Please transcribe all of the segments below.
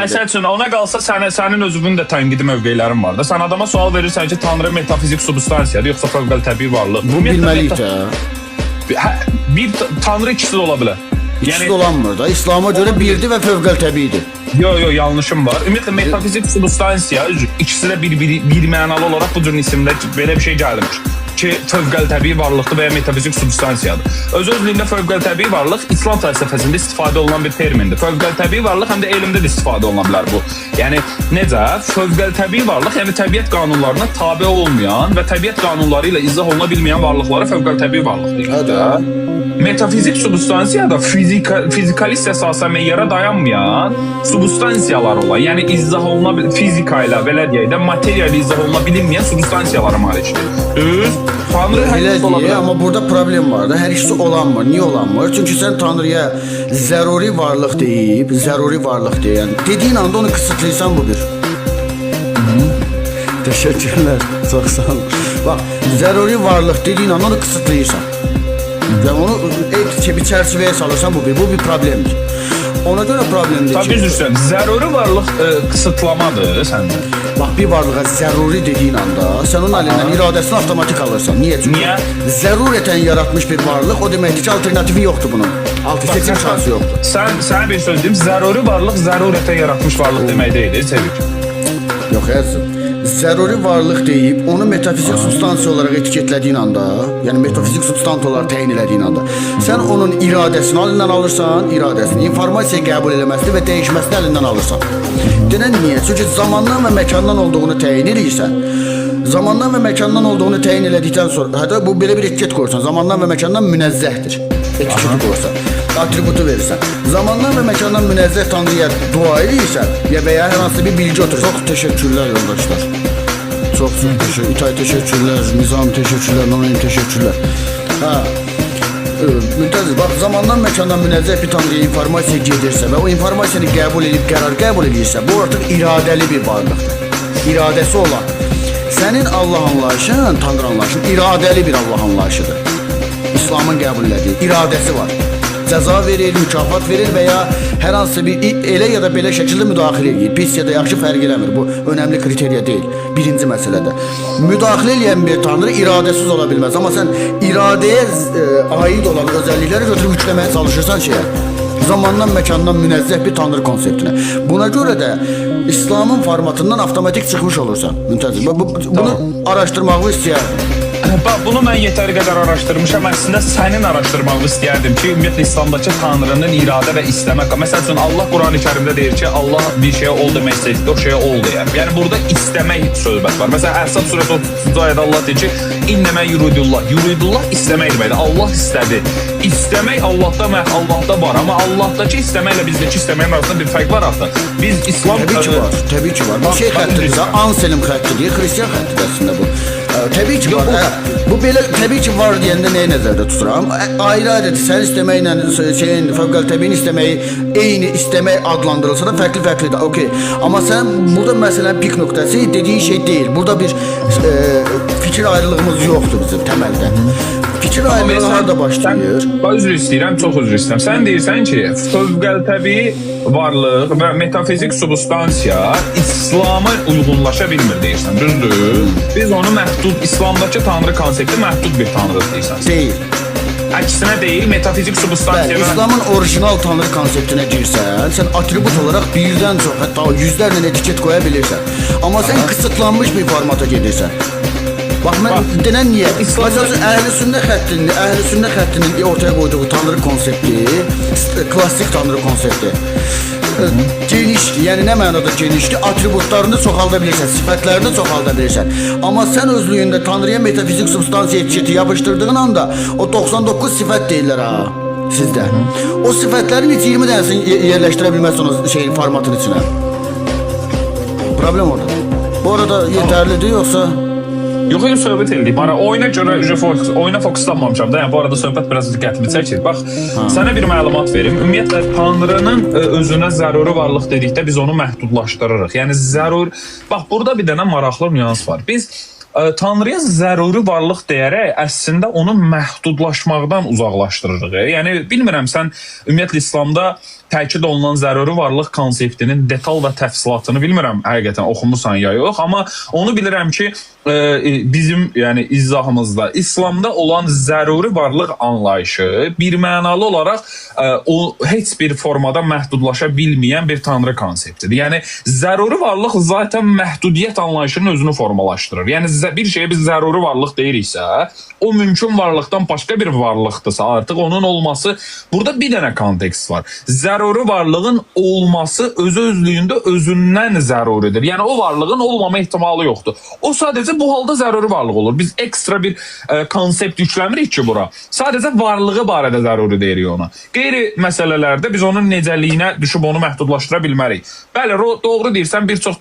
Məsəl üçün ona qalsa sənin özünün də tənqidi mövqelərin var da. Sən adama sual verirsən ki, Tanrı metafizik substansiyadır, yoxsa fövqəli təbii varlıq. Bu bilməliyik də. Bir Tanrı ikisi də ola bilər. İkisi də olanmır da. İslam'a göre birdir ve fövqəli təbiidir. Yo, yanlışım var. Ümumiyyətlə metafizik substansiya ikisi də bir mənalı olaraq bu cür isimdə belə bir şey gəlmiş ki, fövqəli təbii varlıqdır və ya metafizik substansiyadır. Öz-özlüyündə fövqəli təbii varlıq İslam fəlsəfəsində istifadə olunan bir termindir. Fövqəli təbii varlıq həm də elmdə də istifadə oluna bilər bu. Yəni necə? Fövqəli təbii varlıq, yəni təbiət qanunlarına tabe olmayan və təbiət qanunları ilə izah oluna bilməyən varlıqlara fövqəli təbii varlıq deyilir. Metafizik substansiya da fizikalist əsasə meyyara dayanmayan substansiyalar olan, yəni izah oluna fizika ilə belə deyək də materiya ilə izah oluna bilinməyən substansiyalara malikdir. Düz? Tanrı Elə deyil, amma burada problem var da. Hər ikisi olanmır. Niyə olanmır? Çünki sən Tanrıya zəruri varlıq deyib, zəruri varlıq deyən, dediyin anda onu kısıtlayırsan bu bir. Teşekkürler. Çok sağ olun. Bak, zəruri varlıq dediyin anda onu kısıtlayırsan. Yani onu bir çerçeveye salırsan bu bir problemdir. Ona göre problem değil. Tabii üzrsən, zəruri varlıq kısıtlamadır səndə. Bak, bir varlığa zəruri dediğin anda sen onun elinden iradesini avtomatik alırsan. Niye? Çünkü Niye? Zərureten yaratmış bir varlık, o demektir ki alternatifi yoktu bunun. Seçim şansı yoktu. Sen bir söz diyeyim, zəruri varlıq zərureten yaratmış varlıq demək deyil, Sevik. Yok Erzim. Zəruri varlıq deyib onu metafizik substansiya olarak etiketlədiyin anda, yani metafizik substansiya olarak təyin elədiyin anda, sen onun iradesini elinden alırsan, iradesini, informasiya qəbul eləməsini və dəyişməsini elinden alırsan. Denən niye? Çünkü zamandan ve mekandan olduğunu təyin edirsən. Zamandan ve mekandan olduğunu təyin elədikdən sonra, hətta bu belə bir etiket qoyursan, zamandan ve mekandan münezzəhdir. Etiketi qoyursan, atributu verirsən. Zamandan ve mekandan münezzeh Tanrıya dua edirsən ya veya hər hansı bir bilgi otur. Çok teşekkürler yoldaşlar. Çok teşekkür, İtay teşekkürler, Nizam teşekkürler, Nonim teşekkürler. Müntəziz, bak, zamandan mekandan münezzeh bir Tanrıya informasiya gedirsə və o informasiyanı qəbul edib qərar qəbul edirsə, bu artıq iradəli bir varlıqdır. İradəsi olan. Sənin Allah anlayışın, Tanrı anlayışın iradəli bir Allah anlayışıdır. İslamın qəbul etdiyi iradəsi var. Cəza verir, mükafat verir və ya hər hansı bir elə ya da belə şəkildə müdaxilə edir. Pis ya da yaxşı fərq eləmir. Bu önemli kriteriya deyil. Birinci məsələdə. Müdaxilə edən bir Tanrı iradəsiz ola bilməz. Amma sən iradəyə aid olan özellikləri götürüb yükləməyə çalışırsan şeyə. Zamandan, mekandan münezzeh bir Tanrı konseptine. Buna göre de İslam'ın formatından avtomatik çıkmış olursan. Müntəziz. Bunu araştırmağı istəyərdim. Bax, bunu mən yetəri qədər araşdırmışam. Əslində sənin araşdırmağını istəyərdim ki, ümumiyyətlə İslamdakı Tanrının iradə və istəmə. Məsəl üçün Allah Quran-ı Kərimdə deyir ki, Allah bir şeyə ol demək istəyir, o şeyə ol deyər. Yəni burada istəmək söhbət var. Məsələn, Əhzab surəsi 30-cu ayədə Allah deyir ki, İnnəmə yuridullah. Yuridullah istəmək deməkdir. Allah istədi. İstəmək Allahda var. Amma Allah'dakı istəməklə bizdəki istəməyin arasında bir fərq var artıq. Biz İslam... Təbii ki var. Bu şey xəttidir. Anselm xəttidir. Xristiyan xəttidir əslində bu. Təbii ki var. Bu belə təbii ki var deyəndə nəyi nəzərdə tuturam? Ayrı-ayrı sən istəməklə şeyin fövqəli təbiin istəməyi eyni istəmək adlandırılsa da fərqli-fərqlidir. Okay. Amma sən burada məsələn pik nöqtəsi dediyin şey deyil. Burada bir fikir ayrılığımız yoxdur bizim təməldə. Fikir ayrılığı harada başlayır? Üzr istəyirəm, çox üzr istəyirəm. Sən deyirsən ki, fövqəli təbii varlıq və metafizik substansiya İslam'a uyğunlaşa bilmir deyirsən, düzdür? Biz onu məhdud, İslamdakı Tanrı konsepti məhdud bir Tanrı deyirsən. Deyil. Əksinə deyil, metafizik substansiya... Bəli, İslamın orijinal Tanrı konseptinə girsən, sən atribut olarak birdən çox, hətta yüzlərlə etiket qoya bilirsən. Amma sən kısıtlanmış bir formata gedirsən. Bak, mən denən niyə? Məsələn, Əhl-i Sünnə xəttinin ortaya qoyduğu Tanrı konsepti, klassik Tanrı konsepti genişdir. Yəni nə mənada genişdir? Atributlarını çoxalda bilirsən, sifətlərini çoxalda bilirsən. Amma sən özlüyündə Tanrıya metafizik substansiya etiketi yapıştırdığın anda o 99 sifət deyirlər ha sizdə. O sifətlərin heç 20 dənəsini yerləşdirə bilməzsən o şeyin formatın içinə. Problem orada. Bu arada yeterlidir yoksa? Yox, söhbət edik. Oyuna görə oyuna fokuslanmamışam da. Yəni bu arada söhbət biraz diqqətimi çəkir. Bax, sənə bir məlumat verim. Ümumiyyətlə Tanrının özünə zəruri varlıq dedikdə biz onu məhdudlaşdırırıq. Yəni bax, burada bir dənə maraqlı nüans var. Biz Tanrıya zəruri varlıq deyərək əslində onu məhdudlaşmaqdan uzaqlaşdırırıq. Yəni bilmirəm sən ümumiyyətlə İslamda təkid olunan zəruri varlıq konseptinin detal və təfsilatını bilmirəm həqiqətən oxumusan ya yox, amma onu bilirəm ki, bizim yəni izahımızda İslamda olan zəruri varlıq anlayışı bir mənalı olaraq o heç bir formada məhdudlaşa bilməyən bir tanrı konseptidir. Yəni zəruri varlıq zaten məhdudiyyət anlayışının özünü formalaşdırır. Yəni bir şeyə biz zəruri varlıq deyiriksə, o mümkün varlıqdan başqa bir varlıqdırsa, artıq onun olması burada bir dənə kontekst var. Zəruri varlığın olması öz-özlüyündə özündən zəruridir. Yəni o varlığın olmama ehtimalı yoxdur. O sadəcə bu halda zəruri varlıq olur. Biz ekstra bir konsept yükləmirik ki bura. Sadəcə varlığı barədə zəruri deyirik ona. Qeyri məsələlərdə biz onun necəliyinə düşüb onu məhdudlaşdıra bilmərik. Bəli, doğru deyirsən, bir çox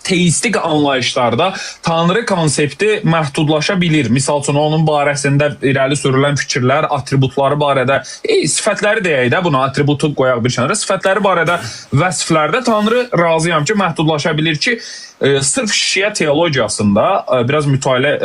teistik anlayışlarda tanrı konsepti məhdudlaşa bilir. Misal üçün onun barəsində irəli sürülən fikirlər, atributları barədə, sifətləri deyək də, buna atributu qoyaq bir kənara. Sifətləri barədə vəsflərdə tanrı razıyam ki, məhdudlaşa bilir ki, sırf şiə teologiyasında biraz mütaliə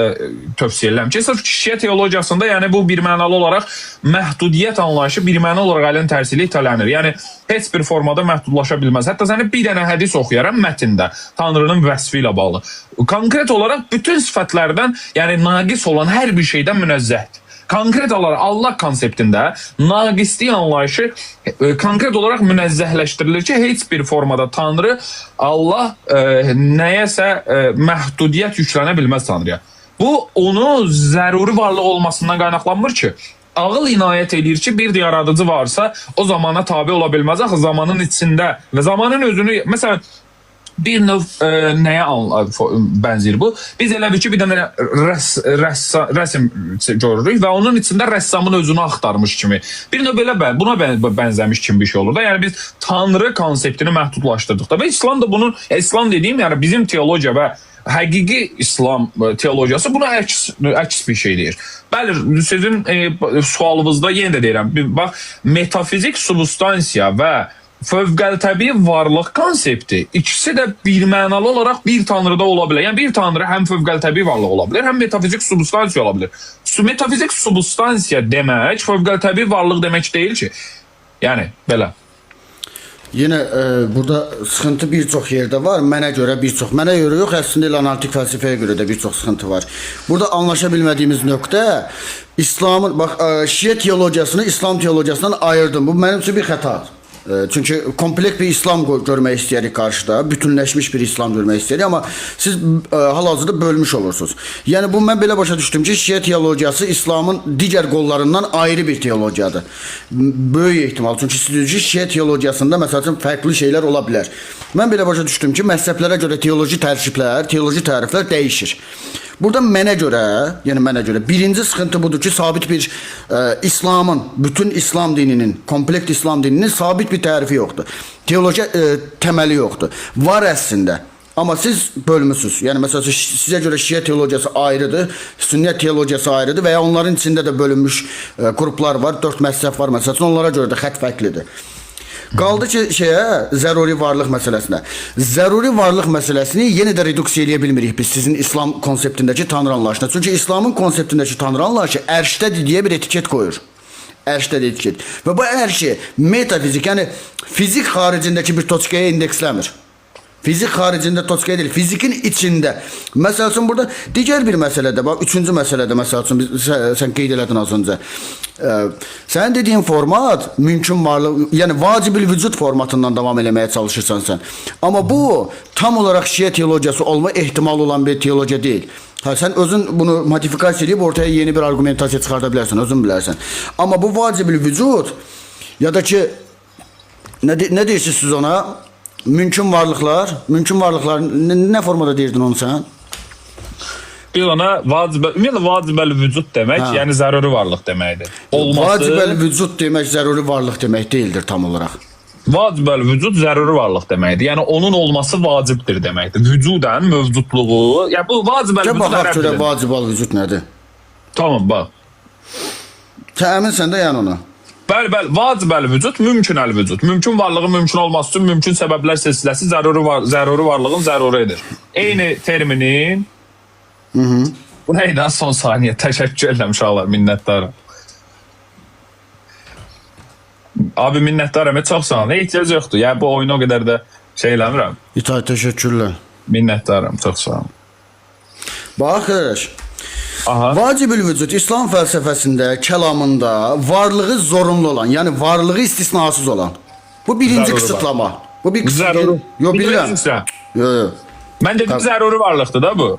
tövsiyə edirəm ki, sırf şiə teologiyasında yəni bu bir mənalı olaraq məhdudiyyət anlayışı bir mənalı olaraq əlin tərsilə itələnir. Yəni heç bir formada məhdudlaşa bilməz. Hətta səni bir dənə hədis oxuyaram mətndə tanrının vəsfi ilə bağlı. Konkret olaraq bütün sifətlərdən, yəni naqis olan hər bir şeydən münezzəhdir. Konkret olaraq Allah konseptində naqislik anlayışı konkret olaraq münezzəhləşdirilir ki, heç bir formada Tanrı, Allah nəyəsə məhdudiyyət yüklənə bilməz Tanrıya. Bu, onu zəruri varlıq olmasından qaynaqlanmır ki, ağıl inayət edir ki, bir yaradıcı varsa o zamana tabi ola bilməz. Axı zamanın içində və zamanın özünü, məsələn, bir növ nəyə bənzir bu? Biz elə bir ki, bir dənə rəsm görürük və onun içində rəssamın özünü axtarmış kimi. Bir növ belə buna bənzəmiş kimi bir şey olur da. Yəni biz Tanrı konseptini məhdudlaşdırdıqda və İslam da bunun, İslam dediyim yəni bizim teologiya və həqiqi İslam teologiyası buna əks bir şey deyir. Bəli, sizin sualınızda yenə də deyirəm, bax, metafizik substansiya və fövqəltəbii varlıq konsepti ikisi də bir mənalı olaraq bir tanrıda ola bilər. Yəni bir tanrı həm fövqəltəbii varlıq ola bilər, həm metafizik substansiya ola bilər. Metafizik substansiya demək fövqəltəbii varlıq demək deyil ki. Yəni belə. Yenə burada sıxıntı bir çox yerdə var. Mənə görə bir çox. Mənə görə yox, əslində elə analitik fəlsəfəyə görə də bir çox sıxıntı var. Burada anlaşa bilmədiyimiz nöqtə İslamın, bax, şiə teologiyasını İslam teologiyasından ayırdım. Bu mənim üçün bir xətadır. Çünki kompleks bir İslam görmək istəyirik qarşıda, bütünləşmiş bir İslam görmək istəyirik, amma siz hal-hazırda bölmüş olursunuz. Yəni bu mən belə başa düşdüm ki, şiə teologiyası İslamın digər qollarından ayrı bir teologiyadır. Böyük ehtimal. Çünki siz deyirsiniz ki, şiə teologiyasında məsələn fərqli şeylər ola bilər. Mən belə başa düşdüm ki, məzhəblərə görə teoloji tərkiblər, teoloji təriflər dəyişir. Burada mənə görə birinci sıxıntı budur ki, sabit bir İslamın, bütün İslam dininin, komplekt İslam dininin sabit bir tərifi yoxdur. Teoloji təməli yoxdur. Var əslində. Amma siz bölmüsünüz. Yəni məsələn sizə görə şiə teologiyası ayrıdır, sünnət teologiyası ayrıdır və ya onların içində də bölünmüş qruplar var, 4 məzhəb var məsələn, onlara görə də xətt fərqlidir. Qaldı ki, zəruri varlıq məsələsinə. Zəruri varlıq məsələsini yenə də reduksiya edə bilmirik biz sizin İslam konseptindəki tanrı anlayışına. Çünki İslamın konseptindəki tanrı anlayışı ərşdədir deyə bir etiket qoyur. Ərşdədir etiket. Və bu ərşi metafizik, yəni fizik xaricindəki bir toçkaya indeksləmir. Fizik xaricində toçkaya deyil, fizikin içində. Məsəl üçün burada digər bir məsələdə, bax, üçüncü məsələdə məsəl üçün sən qeyd elədin az öncə. Sənin dediyin format mümkün varlıq, yəni vacibül vücud formatından davam eləməyə çalışırsan sən. Amma bu tam olaraq şiə teologiyası olma ehtimalı olan bir teologiya deyil. Sən özün bunu modifikasiya edib ortaya yeni bir argumentasiya çıxarda bilərsən, özün bilərsən. Amma bu vacibül vücud ya da ki nə deyirsiniz siz ona? Mümkün varlıqlar nə formada deyirdin onu sən? Biz ona vacibəli vücud demək, yəni zəruri varlıq deməkdir. Vacibəli vücud demək zəruri varlıq demək deyildir tam olaraq. Vacibəli vücud zəruri varlıq deməkdir. Yəni onun olması vacibdir deməkdir. Vücudən mövcudluğu, yəni bu vacibəli vücud baxaq görə vacibəli vücud nədir? Tamam, bax. Sən əminsən də yəni ona? Bəli, vacibəli vücud, mümkünəli vücud. Mümkün varlığın mümkün olması üçün mümkün səbəblər silsiləsi zəruri varlığın zəruridir. Eyni terminin bu neydi? Son saniyə təşəkkür edirəm uşaqlar, minnətdarım. Abi minnətdaram. Çox sağ ol. Ehtiyac yoxdur. Yəni bu oyunu o qədər də şey eləmirəm. İtaət təşəkkürlər. Minnətdaram. Çox sağ ol. Bax qardaş. Aha. Vacibül vücud İslam fəlsəfəsində, kəlamında varlığı zorunlu olan, yəni varlığı istisnasız olan. Bu birinci Zəruri kısıtlama. Bu bir kısıtlama. Zəruri. Yo bilirəm. Bilirsən. Yo. Mən dedim zəruri varlıqdır da bu.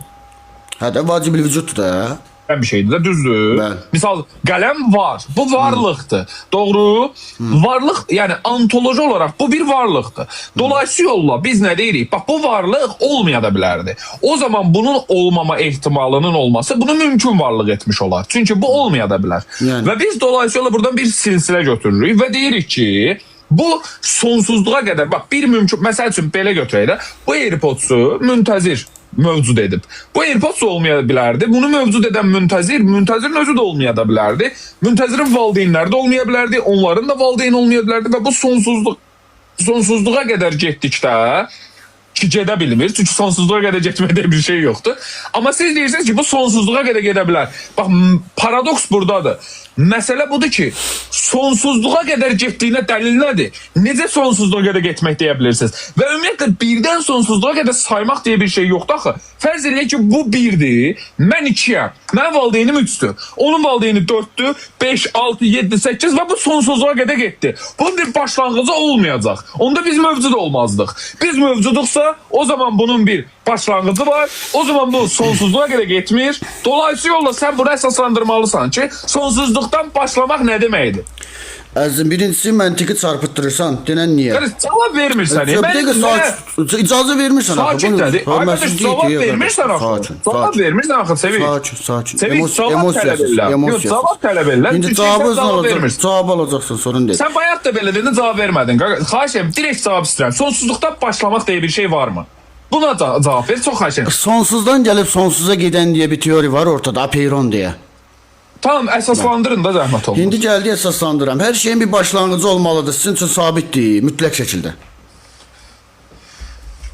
Hə də vacibül vücuddur da. Bir şeydir də düzdür. Bəli. Misal qələm var. Bu varlıqdır. Doğru? Varlıq, yəni ontoloji olaraq bu bir varlıqdır. Dolayısıyla yolla biz nə deyirik? Bax bu varlıq olmaya da bilərdi. O zaman bunun olmama ehtimalının olması bunu mümkün varlıq etmiş olar. Çünki bu olmaya da bilər. Yəni. Və biz dolayısıyla buradan bir silsilə götürürük və deyirik ki, bu sonsuzluğa qədər, bax bir mümkün, məsəl üçün belə götürək də, bu AirPods-u müntəzir mövcud edib. Bu AirPods olmaya bilərdi. Bunu mövcud edən müntəzirin özü də olmaya da bilərdi. Müntəzirin valideynləri də olmaya bilərdi. Onların da valideyn olmaya bilərdi və bu sonsuzluğa qədər getdikdə ki gedə bilmir. Çünki sonsuzluğa qədər getməkdə bir şey yoxdur. Amma siz deyirsiniz ki bu sonsuzluğa qədər gedə bilər. Bax paradoks buradadır. Məsələ budur ki, sonsuzluğa qədər getdiyinə dəlil nədir? Necə sonsuzluğa qədər getmək deyə bilirsiniz? Və ümumiyyətlə birdən sonsuzluğa qədər saymaq deyə bir şey yoxdur axı. Fərz edək ki, bu birdir, mən 2-yəm, mənim valideynim 3-dür, onun valideyni 4-dür, 5, 6, 7, 8 və bu sonsuzluğa qədər getdi. Bunun bir başlanğıcı olmayacaq. Onda biz mövcud olmazdıq. Biz mövcuduqsa, o zaman bunun bir başlanğıcı var, o zaman bu sonsuzluğa qədər getmir. Dolayısıyla sən bunu əsaslandırmalısan ki, sonsuzluqdan başlamaq nə deməkdir? Əzizim, birincisi məntiqi çarpıtdırırsan. Denən niyə? Cavab vermirsən. Bir dəqiqə icazə vermirsən axı. Sakitlədir. Arkadaş cavab vermirsən axı. Cavab vermirsən axı Sevinç. Sakin. Sevinç cavab tələb edirlər. Yox, cavab tələb edirlər. İndi cavab alacaqsın, sorun deyil. Sən bayaq da belə dedin, cavab vermədin. Xahiş edirəm, direkt cavab istəyirəm. Sonsuzluqdan başlamaq deyə bir şey varmı? Buna cavab ver, çox xahiş edirəm. Sonsuzdan gəlib sonsuza gedən deyə bir teori var ortada, apeyron deyə. Tamam, əsaslandırın da zəhmət olmaz. İndi gəldi əsaslandıram. Hər şeyin bir başlanğıcı olmalıdır. Sizin üçün sabitdir, mütləq şəkildə.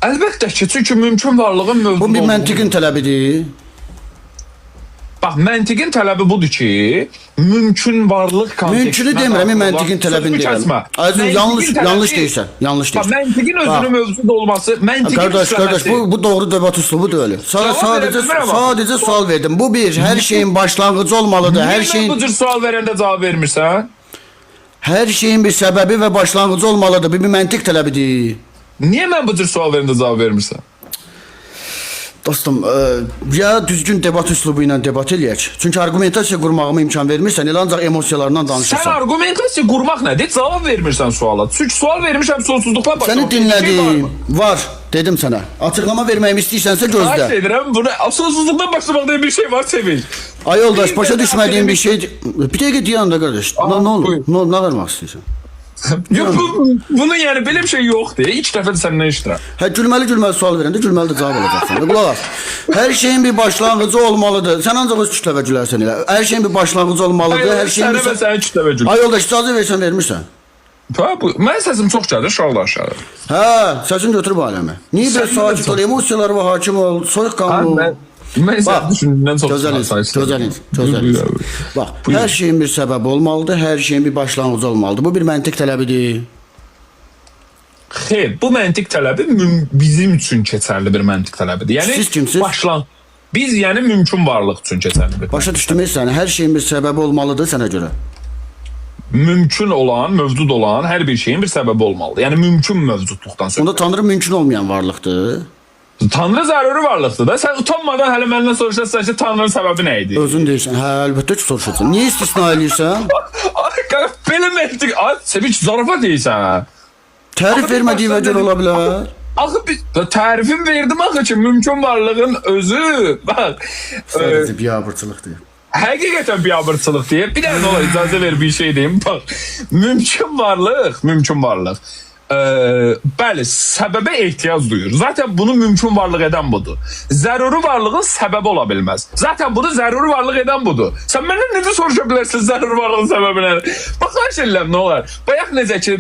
Əlbəttə ki, çünki mümkün varlığın mövcud Bu bir məntiqin tələbidir. Bax, məntiqin tələbi budur ki, mümkün varlıq kontekstində... Mümkünü demirəm, məntiqin tələbini deyirəm. Azim, yanlış deyirsən, yanlış deyirsən. Bax, məntiqin özünün mövcud olması, məntiqin Qardaş, bu doğru debat üslubu deyil. Sadəcə sual verdim. Bu bir, hər şeyin başlanğıcı olmalıdır. Niyə bu cür sual verəndə cavab vermirsən? Hər şeyin bir səbəbi və başlanğıcı olmalıdır. Bir məntiq tələbidir. Niyə mən bu cür sual verəndə cavab vermirsən? Dostum, ya düzgün debat üslubu ilə debat eləyək. Çünki argumentasiya qurmağıma imkan vermirsən, elə ancaq emosiyalarından danışırsan. Sən argumentasiya qurmaq nədir? Cavab vermirsən suala. Çünki sual vermişəm sonsuzluqla başlamaq. Səni dinlədim. Var, dedim sənə. Açıqlama verməyimi istəyirsənsə gözlə. Xahiş edirəm, sonsuzluqdan başlamaq deyə bir şey var, Sevinç. Ay yoldaş, başa düşmədiyim bir şey... Bir dəqiqə deyən də qardaş. Nə olur? Nə vermək istəyirsən? Yox, bunun yəni belə bir şey yoxdur. İlk dəfə də səndən eşidirəm. Hə, gülməli sual verəndə gülməli də cavab alacaqsan. Qulaq as. Hər şeyin bir başlanğıcı olmalıdır. Sən ancaq öz kütləvə gülərsən elə. Hər şeyin bir başlanğıcı olmalıdır. Hər şeyin bir... Sənə kütləvə gül. Ay yoldaş, icazə versən vermirsən. Mən səsim çox gəlir, şallar aşağı. Hə, səsin götürüb aləmi. Niyə belə sakit ol, emosiyalarına hakim ol, soyuqqanlı ol. Mən sən düşündüyündən çox gözəl. Bax, hər şeyin bir səbəbi olmalıdır, hər şeyin bir başlanğıcı olmalıdır. Bu bir məntiq tələbidir. Xeyr, bu məntiq tələbi bizim üçün keçərli bir məntiq tələbidir. Yəni, siz kimsiniz? Biz yəni mümkün varlıq üçün keçərli bir. Başa düşdüm səni, hər şeyin bir səbəbi olmalıdır sənə görə. Mümkün olan, mövcud olan hər bir şeyin bir səbəbi olmalıdır. Yəni, mümkün mövcudluqdan söz. Onda Tanrı mümkün olmayan varlıqdır. Tanrı zəruri varlıqdır da. Sən utanmadan hələ məndən soruşasan ki, Tanrının səbəbi nə idi? Özün deyirsən. Hə, əlbəttə ki, soruşacaqsan. Niyə istisna eləyirsən? Belə məntiq, Sevinç, zarafat deyirsən. Tərif vermədiyi vəcər ola bilər. Axı, tərifim verdim axı ki, mümkün varlığın özü. Bax. Sadəcə biabırçılıq deyir. Həqiqətən biabırçılıq deyir. Bir dənə ola icazə ver bir şey deyim. Bax, mümkün varlıq. Bəli, səbəbə ehtiyac duyur. Zaten bunu mümkün varlıq edən budur. Zəruri varlığın səbəbi ola bilməz. Zaten bunu zəruri varlıq edən budur. Sən məndən necə soruşa bilərsin zəruri varlığın səbəbinə? Bax, xahiş edirəm, nə olar? Bayaq necə ki,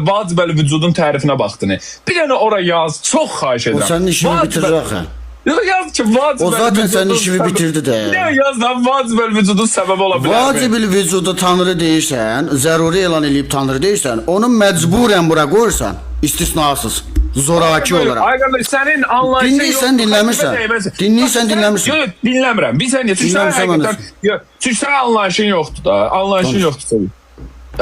vacibəli vücudun tərifinə baxdın. Bir dənə ora yaz, çox xahiş edirəm. O sənin işini bitirir axı. Yaz ki vacib. O zaten senin işini bitirdi de. Ne yaz lan vacib vücudun səbəb ola bilər. Vacib vücudu tanrı deyirsən, zəruri elan edib tanrı deyirsən, onu məcburən bura qoyursan, istisnasız, zoraki olaraq. Ay qardaş, sənin anlayışın Dinləyirsən, dinləmirsən. Dinləyirsən, dinləmirsən. Yox, dinləmirəm. Bir saniyə, çünki sən həqiqətən, çünki sən anlayışın yoxdur da, anlayışın yoxdur tabii.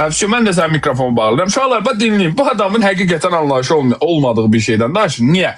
Əfşə, mən də sənin mikrofonu bağlayıram. Uşaqlar, bax dinləyin, bu adamın həqiqətən anlayışı olmadığı bir şeydən danışın. Niyə?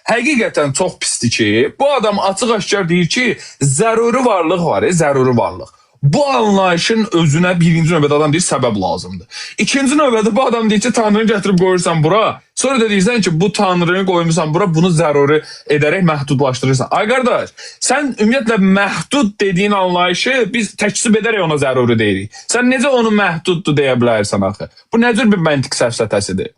Həqiqətən çox pisdir ki, bu adam açıq-aşkar deyir ki, zəruri varlıq var, zəruri varlıq. Bu anlayışın özünə birinci növbədə adam deyir, səbəb lazımdır. İkinci növbədə bu adam deyir ki, tanrını gətirib qoyursan bura, sonra da deyirsən ki, bu tanrını qoymusan bura, bunu zəruri edərək məhdudlaşdırırsan. Ay qardaş, sən ümumiyyətlə məhdud dediyin anlayışı biz təksib edərək ona zəruri deyirik. Sən necə onu məhduddur deyə bilərsən axı? Bu nə cür bir məntiq səfsətəsidir?